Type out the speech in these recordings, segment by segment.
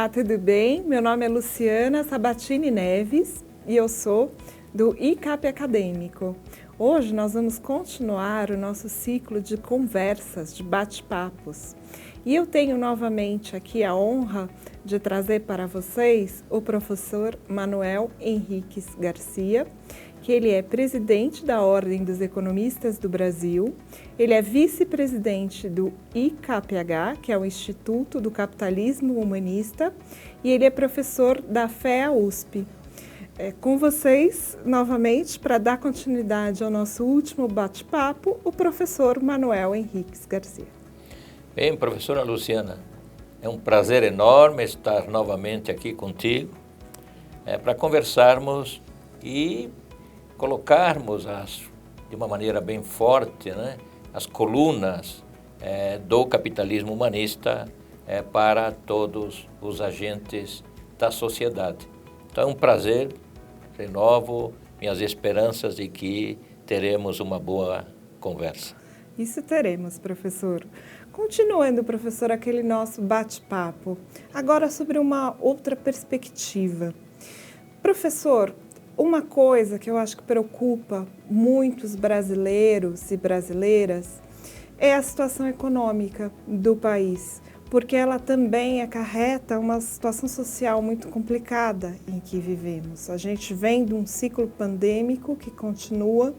Olá, tudo bem? Meu nome é Luciana Sabatini Neves e eu sou do ICAP Acadêmico. Hoje nós vamos continuar o nosso ciclo de conversas, de bate-papos. E eu tenho novamente aqui a honra de trazer para vocês o professor Manuel Henriques Garcia, que ele é presidente da Ordem dos Economistas do Brasil, ele é vice-presidente do ICAPH, que é o Instituto do Capitalismo Humanista, e ele é professor da FEA USP. Com vocês, novamente, para dar continuidade ao nosso último bate-papo, o professor Manuel Henriques Garcia. Bem, professora Luciana, é um prazer enorme estar novamente aqui contigo para conversarmos e colocarmos de uma maneira bem forte, né, as colunas do capitalismo humanista para todos os agentes da sociedade. Então é um prazer, renovo minhas esperanças de que teremos uma boa conversa. Isso teremos, professor. Continuando, professor, aquele nosso bate-papo, agora sobre uma outra perspectiva. Professor, uma coisa que eu acho que preocupa muitos brasileiros e brasileiras é a situação econômica do país, porque ela também acarreta uma situação social muito complicada em que vivemos. A gente vem de um ciclo pandêmico que continua,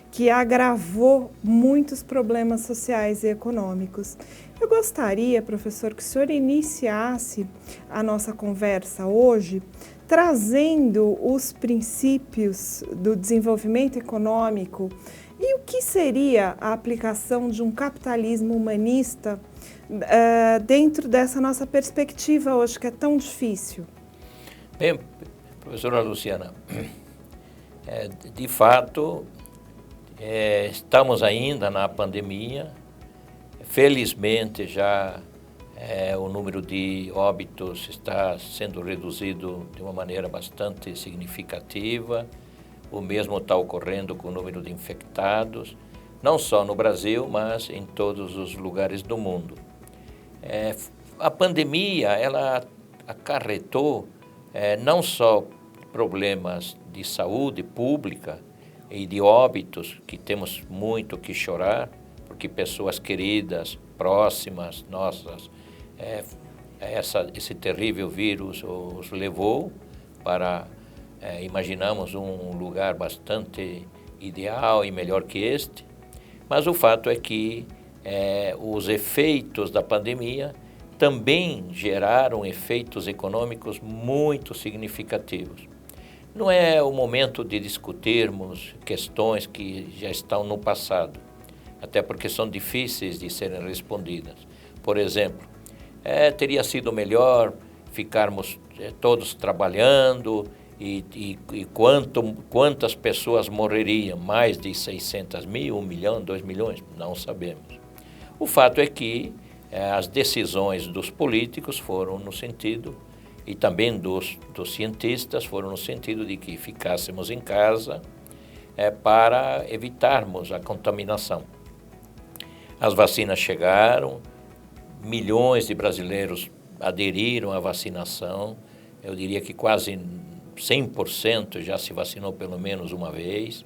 que agravou muitos problemas sociais e econômicos. Eu gostaria, professor, que o senhor iniciasse a nossa conversa hoje trazendo os princípios do desenvolvimento econômico e o que seria a aplicação de um capitalismo humanista dentro dessa nossa perspectiva hoje, que é tão difícil. Bem, professora Luciana, de fato, estamos ainda na pandemia. Felizmente, já o número de óbitos está sendo reduzido de uma maneira bastante significativa. O mesmo está ocorrendo com o número de infectados, não só no Brasil, mas em todos os lugares do mundo. A pandemia, ela acarretou não só problemas de saúde pública e de óbitos, que temos muito que chorar, porque pessoas queridas, próximas, nossas, esse terrível vírus os levou para, imaginamos, um lugar bastante ideal e melhor que este, mas o fato é que os efeitos da pandemia também geraram efeitos econômicos muito significativos. Não é o momento de discutirmos questões que já estão no passado, até porque são difíceis de serem respondidas. Por exemplo, teria sido melhor ficarmos todos trabalhando e quantas pessoas morreriam? Mais de 600 mil, 1 milhão, 2 milhões? Não sabemos. O fato é que as decisões dos políticos foram no sentido, e também dos cientistas, foram no sentido de que ficássemos em casa para evitarmos a contaminação. As vacinas chegaram, milhões de brasileiros aderiram à vacinação, eu diria que quase 100% já se vacinou pelo menos uma vez,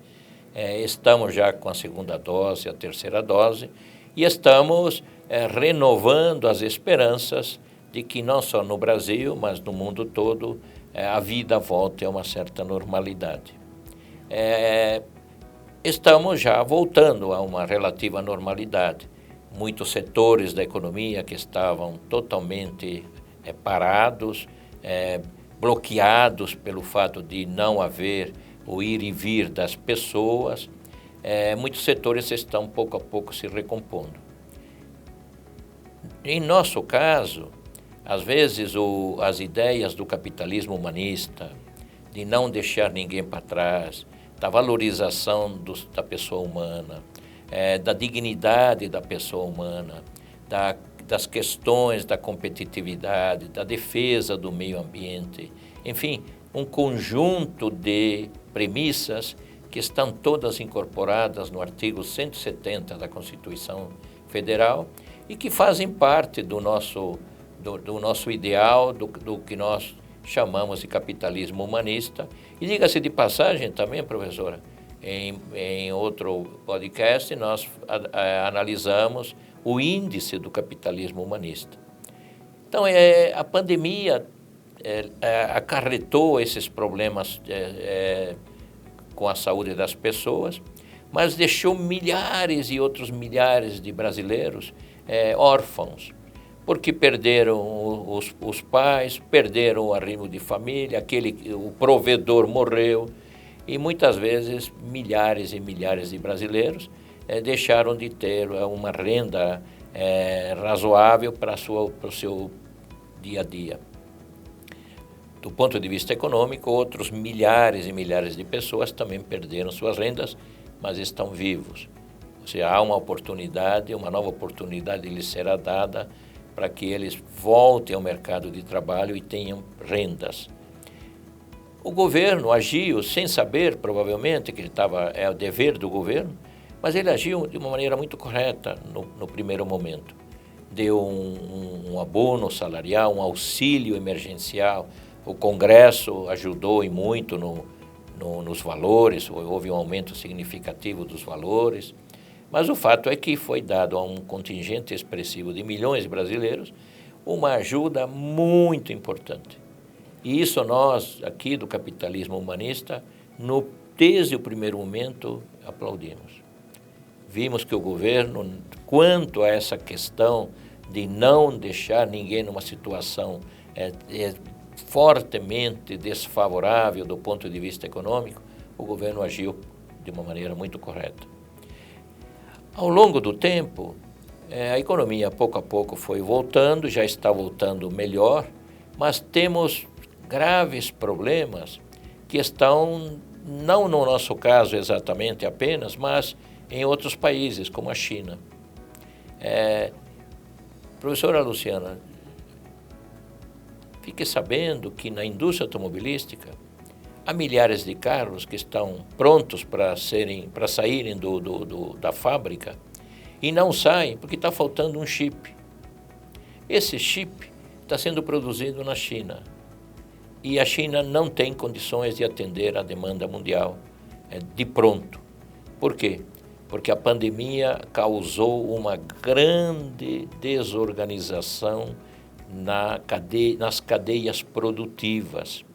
estamos já com a segunda dose, a terceira dose, e estamos renovando as esperanças de que não só no Brasil, mas no mundo todo, a vida volte a uma certa normalidade. Estamos já voltando a uma relativa normalidade. Muitos setores da economia que estavam totalmente parados, bloqueados pelo fato de não haver o ir e vir das pessoas, muitos setores estão pouco a pouco se recompondo. Em nosso caso, às vezes as ideias do capitalismo humanista, de não deixar ninguém para trás, da valorização da pessoa humana, da dignidade da pessoa humana, das questões da competitividade, da defesa do meio ambiente, enfim, um conjunto de premissas que estão todas incorporadas no artigo 170 da Constituição Federal e que fazem parte do nosso do nosso ideal, do que nós chamamos de capitalismo humanista. E diga-se de passagem também, professora, em outro podcast nós analisamos o índice do capitalismo humanista. Então, a pandemia acarretou esses problemas com a saúde das pessoas, mas deixou milhares e outros milhares de brasileiros órfãos, porque perderam os pais, perderam o arrimo de família, o provedor morreu, e muitas vezes milhares e milhares de brasileiros deixaram de ter uma renda razoável para o seu dia a dia. Do ponto de vista econômico, outros milhares e milhares de pessoas também perderam suas rendas, mas estão vivos. Ou seja, há uma nova oportunidade lhes será dada para que eles voltem ao mercado de trabalho e tenham rendas. O governo agiu sem saber, provavelmente, que é o dever do governo, mas ele agiu de uma maneira muito correta no primeiro momento. Deu um abono salarial, um auxílio emergencial. O Congresso ajudou e muito nos valores, houve um aumento significativo dos valores, mas o fato é que foi dado a um contingente expressivo de milhões de brasileiros uma ajuda muito importante. E isso nós, aqui do capitalismo humanista, desde o primeiro momento, aplaudimos. Vimos que o governo, quanto a essa questão de não deixar ninguém numa situação fortemente desfavorável do ponto de vista econômico, o governo agiu de uma maneira muito correta. Ao longo do tempo, a economia pouco a pouco foi voltando, já está voltando melhor, mas temos graves problemas que estão, não no nosso caso exatamente apenas, mas em outros países, como a China. Professora Luciana, fique sabendo que na indústria automobilística há milhares de carros que estão prontos para saírem da fábrica e não saem porque está faltando um chip. Esse chip está sendo produzido na China e a China não tem condições de atender à demanda mundial de pronto. Por quê? Porque a pandemia causou uma grande desorganização nas cadeias produtivas.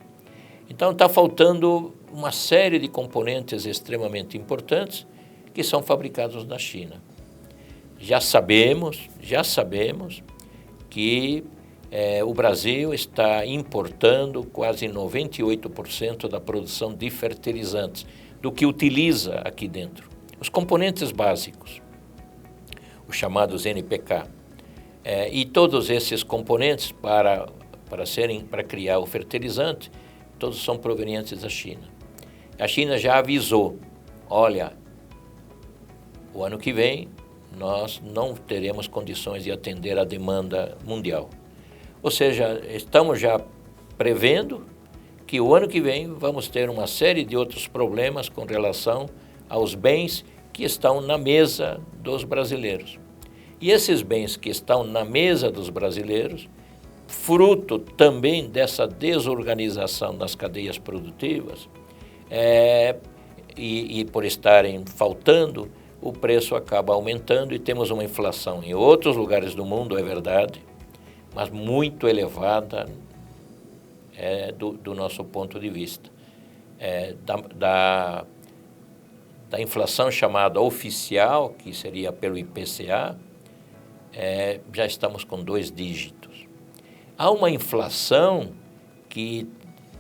Então está faltando uma série de componentes extremamente importantes que são fabricados na China. Já sabemos que o Brasil está importando quase 98% da produção de fertilizantes, do que utiliza aqui dentro. Os componentes básicos, os chamados NPK. E todos esses componentes para criar o fertilizante, todos são provenientes da China. A China já avisou, olha, o ano que vem nós não teremos condições de atender a demanda mundial. Ou seja, estamos já prevendo que o ano que vem vamos ter uma série de outros problemas com relação aos bens que estão na mesa dos brasileiros. E esses bens que estão na mesa dos brasileiros, fruto também dessa desorganização das cadeias produtivas, e por estarem faltando, o preço acaba aumentando e temos uma inflação em outros lugares do mundo, é verdade, mas muito elevada do nosso ponto de vista. Da inflação chamada oficial, que seria pelo IPCA, já estamos com 2 dígitos. Há uma inflação que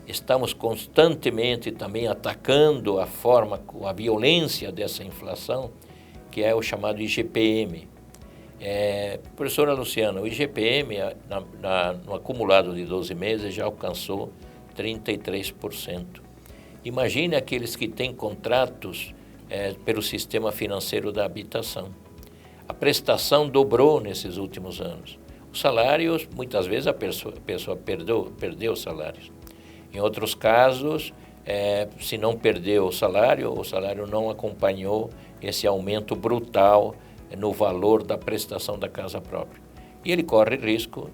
estamos constantemente também atacando a violência dessa inflação, que é o chamado IGPM. Professora Luciana, o IGPM, no acumulado de 12 meses, já alcançou 33%. Imagine aqueles que têm contratos pelo sistema financeiro da habitação. A prestação dobrou nesses últimos anos. Os salários, muitas vezes a pessoa perdeu os salários. Em outros casos, se não perdeu o salário não acompanhou esse aumento brutal no valor da prestação da casa própria. E ele corre risco,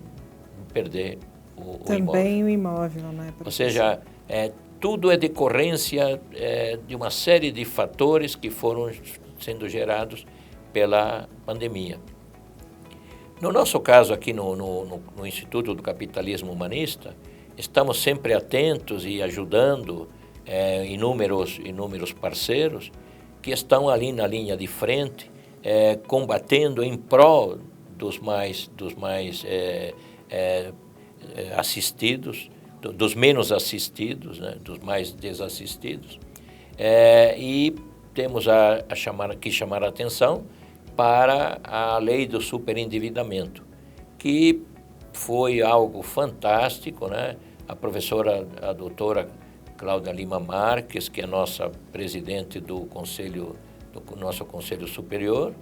perder o Também imóvel. o imóvel, né, professor? Ou seja, tudo é decorrência de uma série de fatores que foram sendo gerados pela pandemia. No nosso caso aqui no Instituto do Capitalismo Humanista, estamos sempre atentos e ajudando inúmeros parceiros que estão ali na linha de frente, combatendo em prol dos mais assistidos, dos menos assistidos, né, dos mais desassistidos. E temos que chamar a atenção para a lei do superendividamento, que foi algo fantástico, né? A doutora Cláudia Lima Marques, que é nossa presidente do nosso Conselho Superior,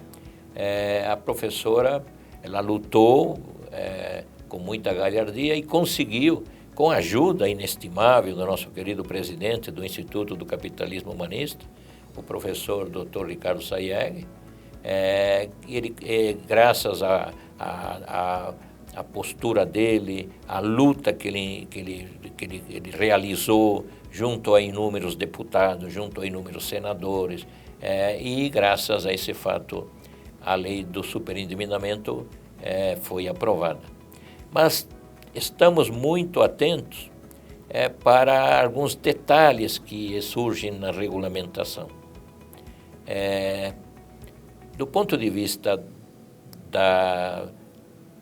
a professora, ela lutou com muita galhardia e conseguiu, com a ajuda inestimável do nosso querido presidente do Instituto do Capitalismo Humanista, o professor Dr. Ricardo Sayeg, graças à postura dele, à luta que ele realizou junto a inúmeros deputados, junto a inúmeros senadores, e graças a esse fato, a lei do superendividamento foi aprovada. Mas estamos muito atentos para alguns detalhes que surgem na regulamentação. Do ponto de vista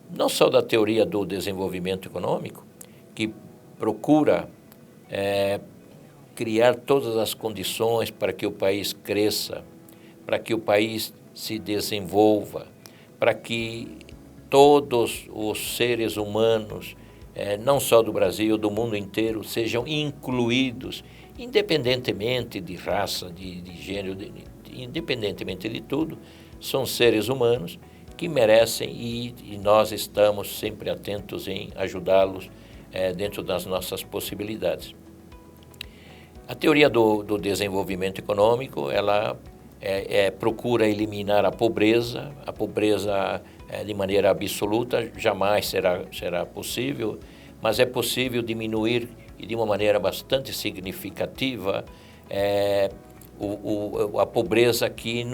não só da teoria do desenvolvimento econômico, que procura criar todas as condições para que o país cresça, para que o país se desenvolva, para que todos os seres humanos, não só do Brasil, do mundo inteiro, sejam incluídos, independentemente de raça, de gênero, independentemente de tudo, são seres humanos que merecem e nós estamos sempre atentos em ajudá-los dentro das nossas possibilidades. A teoria do desenvolvimento econômico, ela procura eliminar a pobreza de maneira absoluta, jamais será possível, mas é possível diminuir e de uma maneira bastante significativa a pobreza que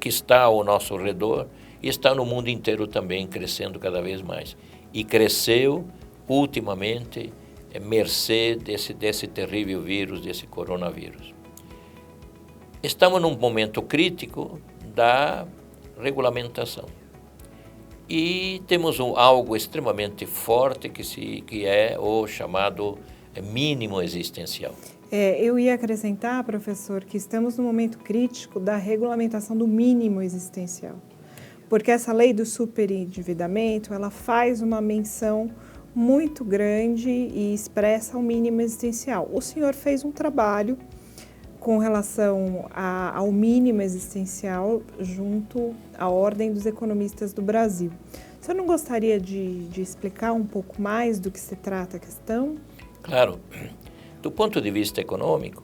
está ao nosso redor e está no mundo inteiro também, crescendo cada vez mais. E cresceu ultimamente mercê desse terrível vírus, desse coronavírus. Estamos num momento crítico da regulamentação. E temos algo extremamente forte que é o chamado mínimo existencial. Eu ia acrescentar, professor, que estamos no momento crítico da regulamentação do mínimo existencial. Porque essa lei do superendividamento, ela faz uma menção muito grande e expressa o mínimo existencial. O senhor fez um trabalho com relação ao mínimo existencial junto à Ordem dos Economistas do Brasil. O senhor não gostaria de explicar um pouco mais do que se trata a questão? Claro. Do ponto de vista econômico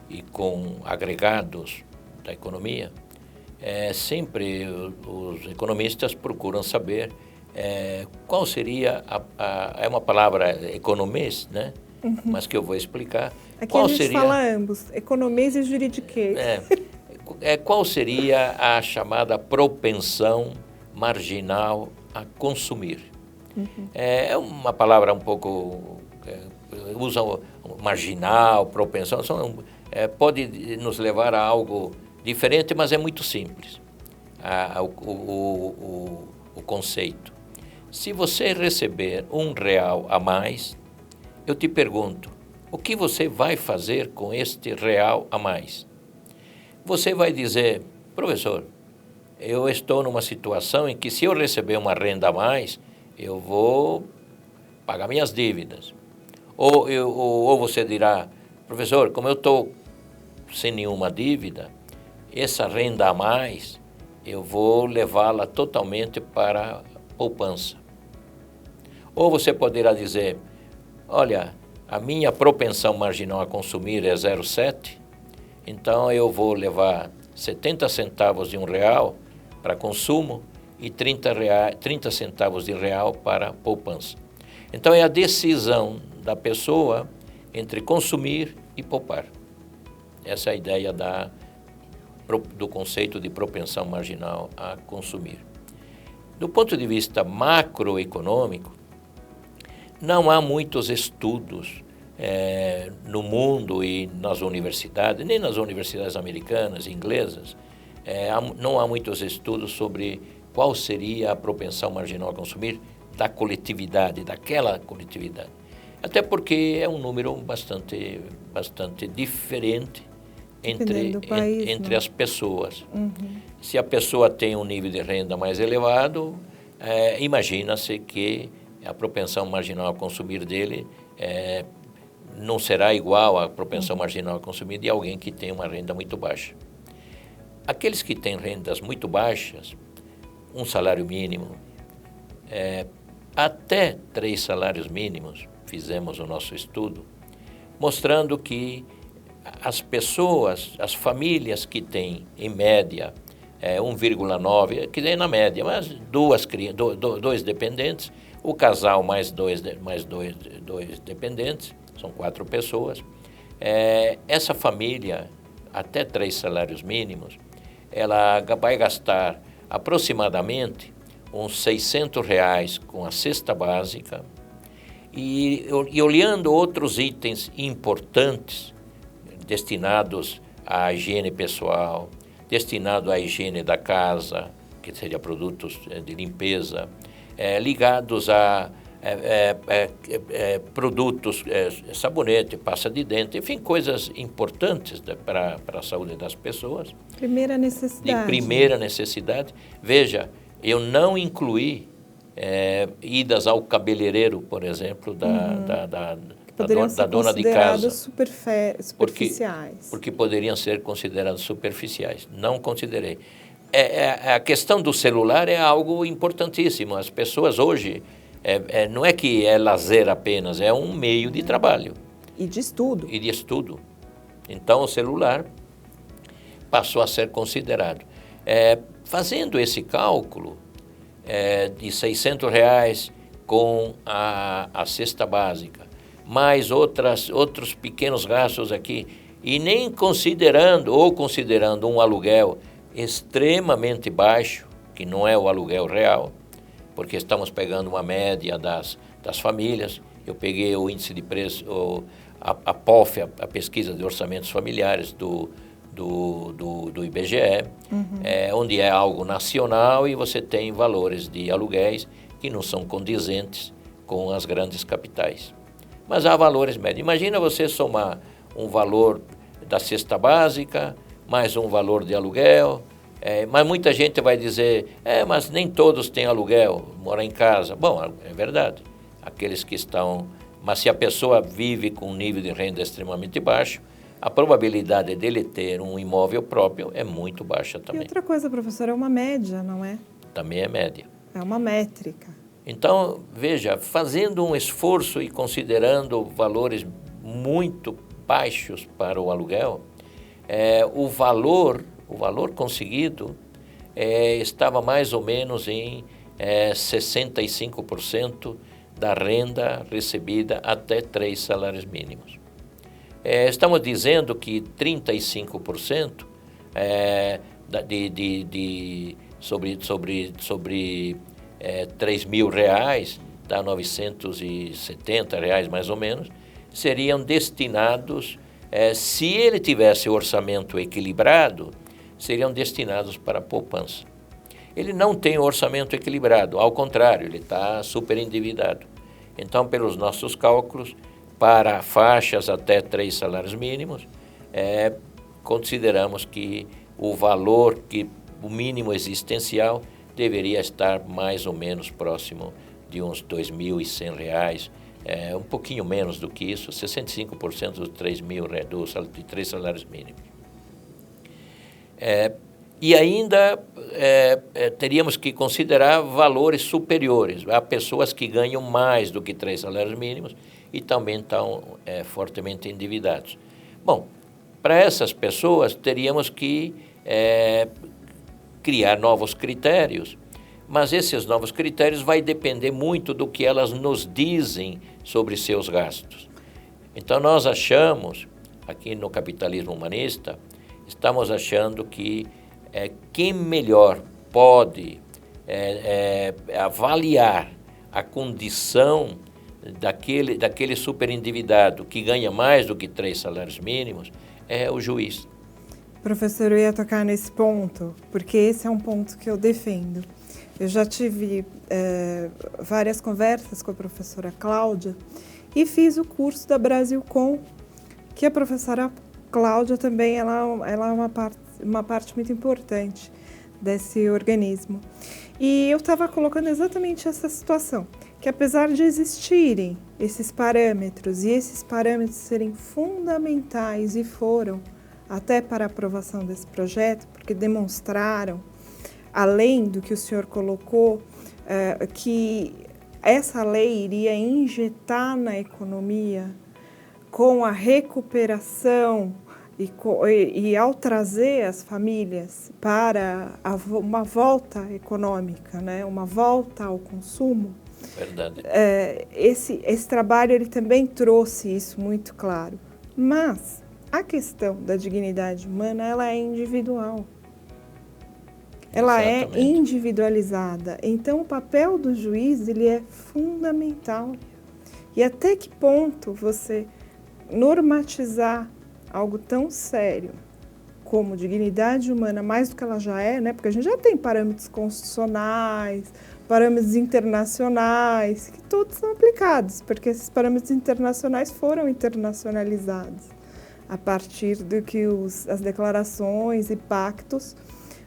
e com agregados da economia, sempre os economistas procuram saber qual seria, é uma palavra economês, né? Uhum. Mas que eu vou explicar. Aqui qual a gente fala ambos, economês e juridiquês. Qual seria a chamada propensão marginal a consumir? Uhum. É uma palavra um pouco... usam marginal, propensão, pode nos levar a algo diferente, mas é muito simples o conceito. Se você receber R$1 a mais, eu te pergunto, o que você vai fazer com este R$1 a mais? Você vai dizer, professor, eu estou numa situação em que se eu receber uma renda a mais, eu vou pagar minhas dívidas. Ou você dirá, professor, como eu estou sem nenhuma dívida, essa renda a mais, eu vou levá-la totalmente para a poupança. Ou você poderá dizer, olha, a minha propensão marginal a consumir é 0,7, então eu vou levar 70 centavos de R$1 para consumo e 30 centavos de R$1 para poupança. Então, é a decisão da pessoa entre consumir e poupar. Essa é a ideia do conceito de propensão marginal a consumir. Do ponto de vista macroeconômico, não há muitos estudos no mundo e nas universidades, nem nas universidades americanas, inglesas, não há muitos estudos sobre qual seria a propensão marginal a consumir da coletividade, daquela coletividade. Até porque é um número bastante diferente entre as pessoas. Uhum. Se a pessoa tem um nível de renda mais elevado, imagina-se que a propensão marginal a consumir dele não será igual à propensão marginal a consumir de alguém que tem uma renda muito baixa. Aqueles que têm rendas muito baixas, um salário mínimo, até 3 salários mínimos, fizemos o nosso estudo, mostrando que as pessoas, as famílias que têm, em média, 1,9, que nem na média, mas dois dependentes, o casal mais dois dependentes, são 4 pessoas. Essa família, até 3 salários mínimos, ela vai gastar aproximadamente uns R$600 com a cesta básica e olhando outros itens importantes destinados à higiene pessoal, destinado à higiene da casa, que seria produtos de limpeza, ligados a produtos, sabonete, pasta de dente, enfim, coisas importantes para a saúde das pessoas. Primeira necessidade. De primeira necessidade. Veja, eu não incluí idas ao cabeleireiro, por exemplo, da dona de casa. Superficiais. Porque poderiam ser considerados superficiais. Não considerei. A questão do celular é algo importantíssimo. As pessoas hoje, não é que é lazer apenas, é um meio de trabalho. E de estudo. Então, o celular passou a ser considerado. Fazendo esse cálculo de R$600 com a cesta básica, mais outros pequenos gastos aqui, e nem considerando um aluguel extremamente baixo, que não é o aluguel real, porque estamos pegando uma média das famílias. Eu peguei o índice de preço, a POF, a pesquisa de orçamentos familiares do IBGE, onde é algo nacional e você tem valores de aluguéis que não são condizentes com as grandes capitais. Mas há valores médios. Imagina você somar um valor da cesta básica, mais um valor de aluguel, mas muita gente vai dizer, mas nem todos têm aluguel, moram em casa. Bom, é verdade, aqueles que estão... Mas se a pessoa vive com um nível de renda extremamente baixo, a probabilidade dele ter um imóvel próprio é muito baixa também. E outra coisa, professor, é uma média, não é? Também é média. É uma métrica. Então, veja, fazendo um esforço e considerando valores muito baixos para o aluguel, o valor conseguido estava mais ou menos em 65% da renda recebida até 3 salários mínimos. Estamos dizendo que 35% sobre R$3.000, dá R$970 mais ou menos, seriam destinados, se ele tivesse o orçamento equilibrado, seriam destinados para a poupança. Ele não tem o orçamento equilibrado, ao contrário, ele está super endividado. Então, pelos nossos cálculos, para faixas até 3 salários mínimos, consideramos que o valor, o mínimo existencial, deveria estar mais ou menos próximo de uns R$2.100, um pouquinho menos do que isso, 65% dos de 3 salários mínimos. E ainda teríamos que considerar valores superiores. Há pessoas que ganham mais do que 3 salários mínimos e também estão fortemente endividados. Bom, para essas pessoas teríamos que criar novos critérios, mas esses novos critérios vai depender muito do que elas nos dizem sobre seus gastos. Então nós achamos, aqui no capitalismo humanista, estamos achando que quem melhor pode avaliar a condição daquele superendividado que ganha mais do que 3 salários mínimos é o juiz. Professor, eu ia tocar nesse ponto, porque esse é um ponto que eu defendo. Eu já tive várias conversas com a professora Cláudia e fiz o curso da Brasilcom, que a professora Cláudia também ela é uma parte muito importante desse organismo. E eu estava colocando exatamente essa situação, que apesar de existirem esses parâmetros e esses parâmetros serem fundamentais e foram até para a aprovação desse projeto, porque demonstraram, além do que o senhor colocou, que essa lei iria injetar na economia com a recuperação e ao trazer as famílias para uma volta econômica, né, uma volta ao consumo. Verdade. Esse trabalho ele também trouxe isso muito claro. Mas a questão da dignidade humana ela é individual. Ela Exatamente. é individualizada. Então o papel do juiz ele é fundamental. E até que ponto você normatizar algo tão sério como dignidade humana, mais do que ela já é, né? Porque a gente já tem parâmetros constitucionais, parâmetros internacionais, que todos são aplicados, porque esses parâmetros internacionais foram internacionalizados a partir do que as declarações e pactos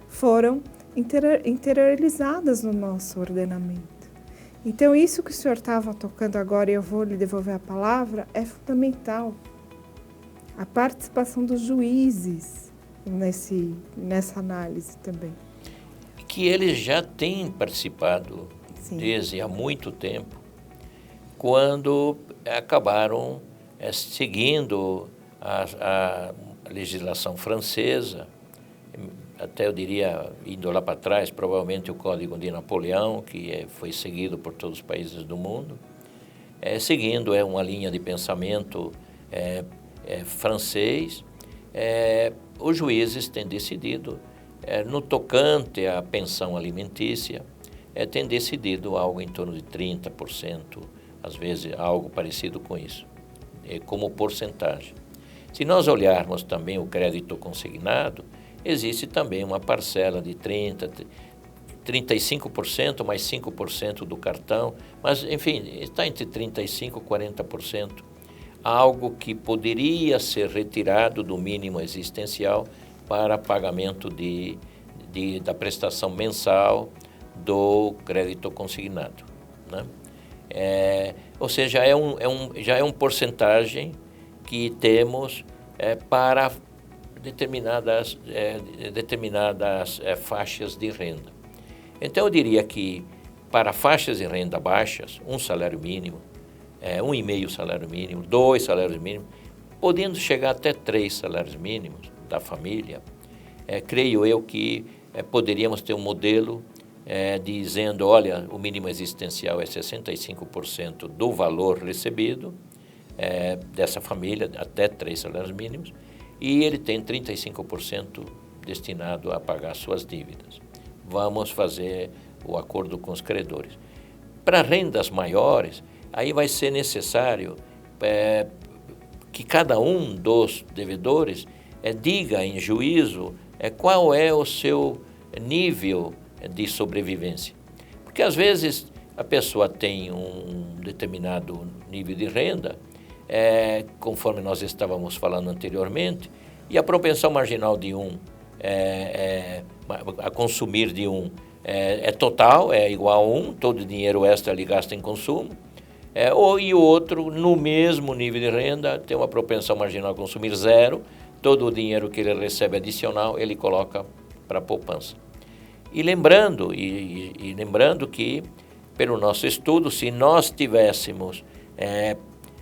foram interiorizadas no nosso ordenamento. Então, isso que o senhor estava tocando agora, e eu vou lhe devolver a palavra, é fundamental. A participação dos juízes nessa análise também. Que eles já têm participado Sim. desde há muito tempo, quando acabaram seguindo a legislação francesa, até eu diria, indo lá para trás, provavelmente o Código de Napoleão, que foi seguido por todos os países do mundo, seguindo uma linha de pensamento francês. Os juízes têm decidido, no tocante à pensão alimentícia, têm decidido algo em torno de 30%, às vezes algo parecido com isso, como porcentagem. Se nós olharmos também o crédito consignado, existe também uma parcela de 35% mais 5% do cartão, mas, enfim, está entre 35% e 40%, algo que poderia ser retirado do mínimo existencial para pagamento da prestação mensal do crédito consignado, né? Ou seja, já é uma porcentagem que temos para determinadas faixas de renda. Então, eu diria que para faixas de renda baixas, 1 salário mínimo, 1,5 salário mínimo, 2 salários mínimos, podendo chegar até 3 salários mínimos da família, creio eu que poderíamos ter um modelo dizendo, olha, o mínimo existencial é 65% do valor recebido dessa família, até 3 salários mínimos, e ele tem 35% destinado a pagar suas dívidas. Vamos fazer o acordo com os credores. Para rendas maiores, aí vai ser necessário que cada um dos devedores diga em juízo qual é o seu nível de sobrevivência. Porque às vezes a pessoa tem um determinado nível de renda, conforme nós estávamos falando anteriormente, e a propensão marginal de a consumir de total, é igual a 1, todo o dinheiro extra ele gasta em consumo, e o outro, no mesmo nível de renda, tem uma propensão marginal a consumir 0, todo o dinheiro que ele recebe adicional, ele coloca para a poupança. E lembrando que, pelo nosso estudo, se nós tivéssemos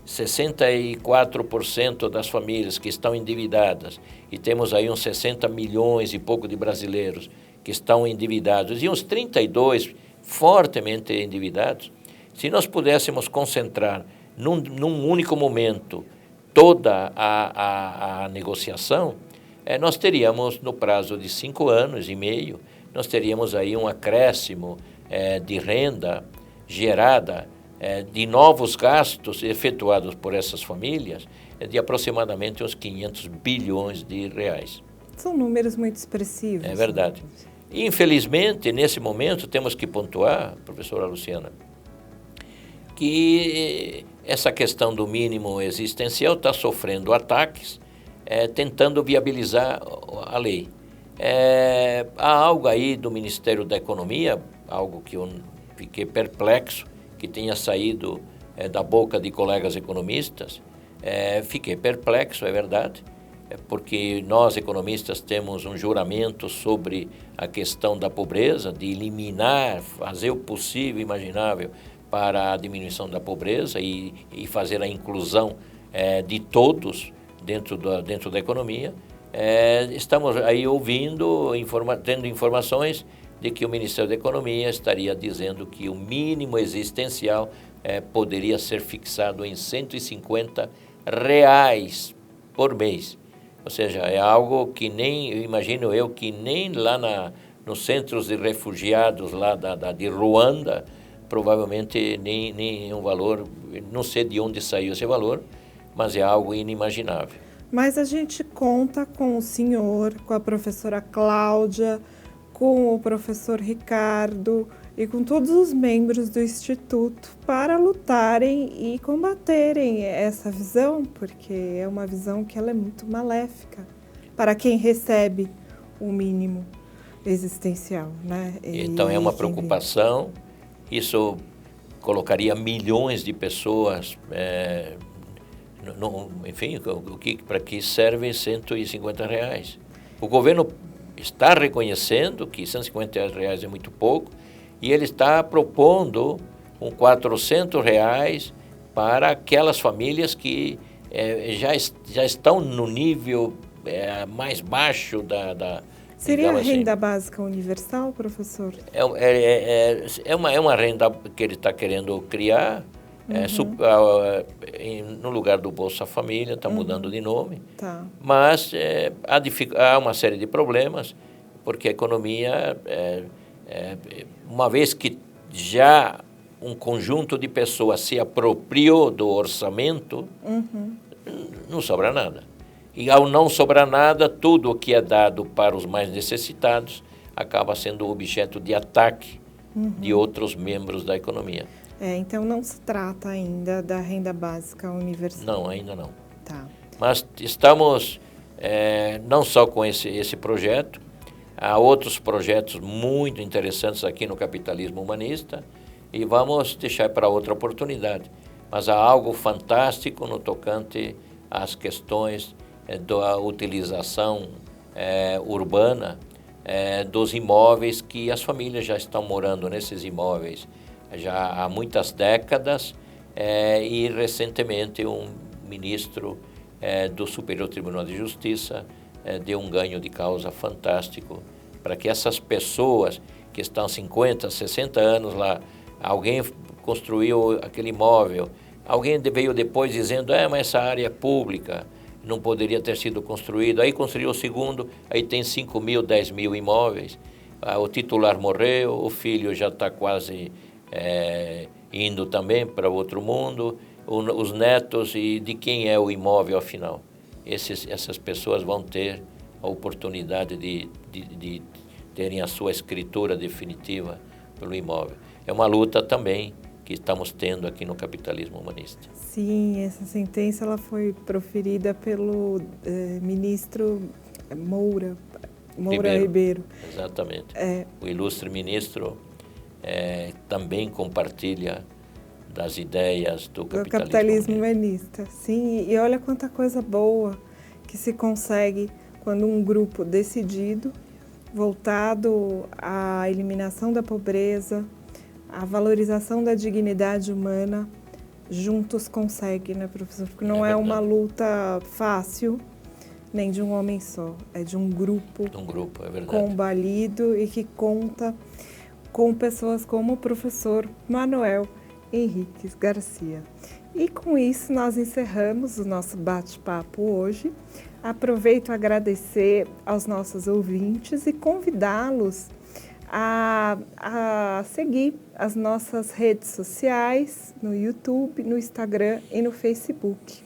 64% das famílias que estão endividadas, e temos aí uns 60 milhões e pouco de brasileiros que estão endividados, e uns 32 fortemente endividados. Se nós pudéssemos concentrar num único momento toda a negociação, nós teríamos, no prazo de 5 anos e meio, nós teríamos aí um acréscimo de renda gerada, de novos gastos efetuados por essas famílias, de aproximadamente uns 500 bilhões de reais. São números muito expressivos. É verdade. Infelizmente, nesse momento, temos que pontuar, professora Luciana, que essa questão do mínimo existencial está sofrendo ataques, tentando viabilizar a lei. Há algo aí do Ministério da Economia, algo que eu fiquei perplexo, que tenha saído da boca de colegas economistas. Fiquei perplexo, é verdade, porque nós economistas temos um juramento sobre a questão da pobreza, de eliminar, fazer o possível e imaginável para a diminuição da pobreza e fazer a inclusão de todos dentro da economia. Estamos aí ouvindo, tendo informações de que o Ministério da Economia estaria dizendo que o mínimo existencial poderia ser fixado em R$150 por mês. Ou seja, é algo que nem, imagino eu, que nem lá nos centros de refugiados lá de Ruanda, provavelmente nem um valor, não sei de onde saiu esse valor, mas é algo inimaginável. Mas a gente conta com o senhor, com a professora Cláudia, com o professor Ricardo e com todos os membros do Instituto para lutarem e combaterem essa visão, porque é uma visão que ela é muito maléfica para quem recebe o mínimo existencial, né? Então é uma preocupação, isso colocaria milhões de pessoas, enfim, para que servem R$150? O governo está reconhecendo que R$150 é muito pouco e ele está propondo R$400 para aquelas famílias que já estão no nível mais baixo da Seria a renda básica universal, professor? É uma renda que ele está querendo criar, no lugar do Bolsa Família, está mudando de nome, mas há uma série de problemas, porque a economia, uma vez que já um conjunto de pessoas se apropriou do orçamento, não sobra nada. E ao não sobrar nada, tudo o que é dado para os mais necessitados acaba sendo objeto de ataque de outros membros da economia. Então não se trata ainda da renda básica universal. Não, ainda não. Tá. Mas estamos não só com esse projeto, há outros projetos muito interessantes aqui no Capitalismo Humanista e vamos deixar para outra oportunidade. Mas há algo fantástico no tocante às questões da utilização urbana dos imóveis, que as famílias já estão morando nesses imóveis já há muitas décadas, e recentemente um ministro do Superior Tribunal de Justiça deu um ganho de causa fantástico para que essas pessoas que estão 50, 60 anos lá, alguém construiu aquele imóvel, alguém veio depois dizendo, mas essa área é pública, não poderia ter sido construído, aí construiu o segundo, aí tem 5 mil, 10 mil imóveis, o titular morreu, o filho já está quase indo também para outro mundo, os netos, e de quem é o imóvel afinal? Essas pessoas vão ter a oportunidade de terem a sua escritura definitiva pelo imóvel. É uma luta também que estamos tendo aqui no Capitalismo Humanista. Sim, essa sentença ela foi proferida pelo ministro Moura Ribeiro. Exatamente. O ilustre ministro também compartilha das ideias do capitalismo humanista. Sim, e olha quanta coisa boa que se consegue quando um grupo decidido, voltado à eliminação da pobreza, à valorização da dignidade humana, juntos consegue, né, professor? Porque não é uma luta fácil, nem de um homem só, é de um grupo, é verdade, combalido e que conta com pessoas como o professor Manuel Henriques Garcia. E com isso nós encerramos o nosso bate-papo hoje. Aproveito a agradecer aos nossos ouvintes e convidá-los a seguir as nossas redes sociais no YouTube, no Instagram e no Facebook.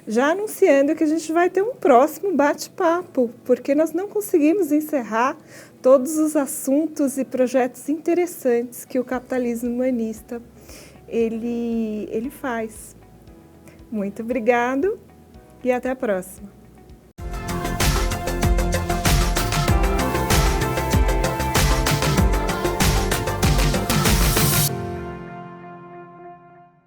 Já anunciando que a gente vai ter um próximo bate-papo, porque nós não conseguimos encerrar todos os assuntos e projetos interessantes que o capitalismo humanista ele faz. Muito obrigado e até a próxima.